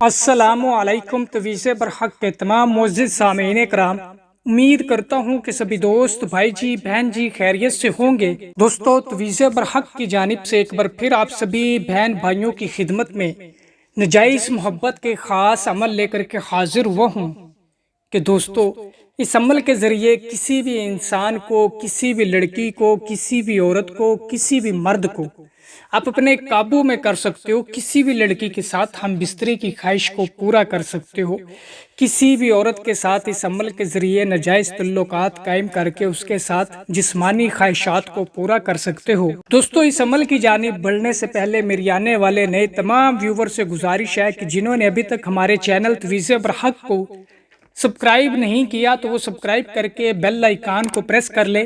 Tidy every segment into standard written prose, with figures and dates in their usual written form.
السلام علیکم تویز برحق کے تمام معزز سامعین کرام، امید کرتا ہوں کہ سبھی دوست بھائی جی بہن جی خیریت سے ہوں گے۔ دوستو، تویز برحق کی جانب سے ایک بار پھر آپ سبھی بہن بھائیوں کی خدمت میں نجائز محبت کے خاص عمل لے کر کے حاضر ہوا ہوں کہ دوستو، اس عمل کے ذریعے کسی بھی انسان کو، کسی بھی لڑکی کو، کسی بھی عورت کو، کسی بھی مرد کو آپ اپنے قابو میں کر سکتے ہو۔ کسی بھی لڑکی کے ساتھ ہم بستری کی خواہش کو پورا کر سکتے ہو، کسی بھی عورت کے ساتھ اس عمل کے ذریعے ناجائز تعلقات قائم کر کے اس کے ساتھ جسمانی خواہشات کو پورا کر سکتے ہو۔ دوستو، اس عمل کی جانب بڑھنے سے پہلے میری آنے والے نئے تمام ویور سے گزارش ہے کہ جنہوں نے ابھی تک ہمارے چینل تویز برحق کو سبسکرائب نہیں کیا تو وہ سبسکرائب کر کے بیل آئیکن کو پریس کر لے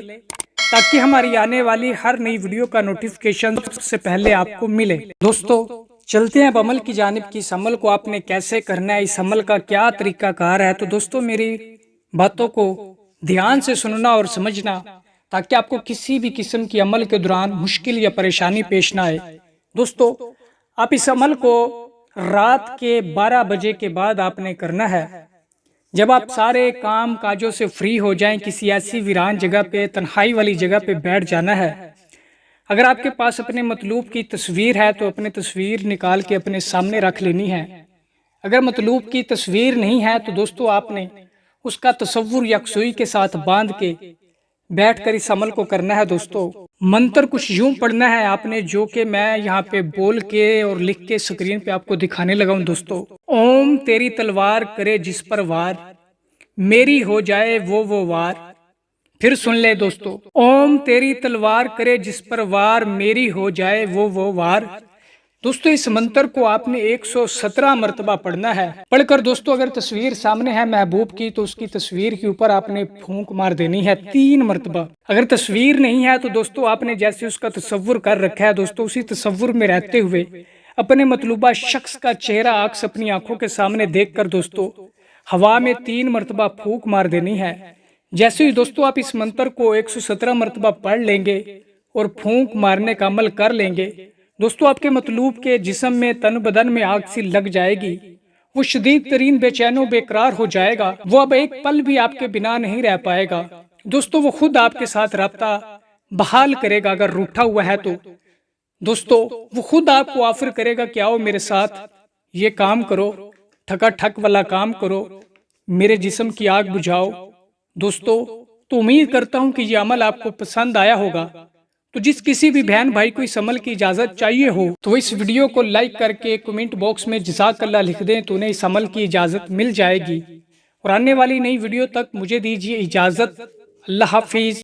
تاکہ ہماری آنے والی ہر نئی ویڈیو کا نوٹیفیکیشن سب سے پہلے آپ کو ملے۔ دوستو، چلتے ہیں اب عمل کی جانب کی۔ اس عمل کو آپ نے کیسے کرنا ہے، اس عمل کا کیا طریقہ کار ہے، تو دوستو میری باتوں کو دھیان سے سننا اور سمجھنا تاکہ آپ کو کسی بھی قسم کی عمل کے دوران مشکل یا پریشانی پیش نہ آئے۔ دوستو، آپ اس عمل کو رات کے 12 بجے کے بعد آپ نے کرنا ہے، جب آپ سارے کام کاجوں سے فری ہو جائیں، کسی ایسی ویران جگہ پہ، تنہائی والی جگہ پہ بیٹھ جانا ہے۔ اگر آپ کے پاس اپنے مطلوب کی تصویر ہے تو اپنے تصویر نکال کے اپنے سامنے رکھ لینی ہے۔ اگر مطلوب کی تصویر نہیں ہے تو دوستو آپ نے اس کا تصور یکسوئی کے ساتھ باندھ کے بیٹھ کر اس عمل کو کرنا ہے۔ دوستو، منتر کچھ یوں پڑھنا ہے آپ نے، جو کہ میں یہاں پہ بول کے اور لکھ کے سکرین پہ آپ کو دکھانے لگا ہوں۔ دوستو، اوم تیری تلوار کرے جس پر وار، میری ہو جائے وہ وار۔ پھر سن لے دوستو، اوم تیری تلوار کرے جس پر وار، میری ہو جائے وہ وار۔ دوستو، اس منتر کو آپ نے 117 مرتبہ پڑھنا ہے۔ پڑھ کر دوستو اگر تصویر سامنے ہے محبوب کی تو اس کی تصویر کے اوپر آپ نے پھونک مار دینی ہے 3 مرتبہ۔ اگر تصویر نہیں ہے تو دوستو آپ نے جیسے اس کا تصور کر رکھا ہے دوستو، اسی تصور میں رہتے ہوئے اپنے مطلوبہ شخص کا چہرہ عکس اپنی آنکھوں کے سامنے دیکھ کر دوستو ہوا میں 3 مرتبہ پھونک مار دینی ہے۔ جیسے ہی دوستو آپ اس منتر کو 117 مرتبہ پڑھ لیں گے اور پھونک مارنے کا عمل کر لیں گے، دوستو آپ کے مطلوب کے جسم میں، تن بدن میں آگ سی لگ جائے گی، وہ شدید ترین بے چین و بے قرار ہو جائے گا، وہ اب ایک پل بھی آپ کے بنا نہیں رہ پائے گا۔ دوستو، وہ خود آپ کے ساتھ رابطہ بحال کرے گا اگر روٹھا ہوا ہے تو۔ دوستو، وہ خود آپ کو آفر کرے گا کہ آؤ میرے ساتھ یہ کام کرو، ٹھکا ٹھک والا کام کرو، میرے جسم کی آگ بجھاؤ۔ دوستو، تو امید کرتا ہوں کہ یہ عمل آپ کو پسند آیا ہوگا۔ تو جس کسی بھی بہن بھائی کو اس عمل کی اجازت چاہیے ہو تو اس ویڈیو کو لائک کر کے کمنٹ باکس میں جزاک اللہ لکھ دیں تو انہیں اس عمل کی اجازت مل جائے گی۔ اور آنے والی نئی ویڈیو تک مجھے دیجیے اجازت۔ اللہ حافظ۔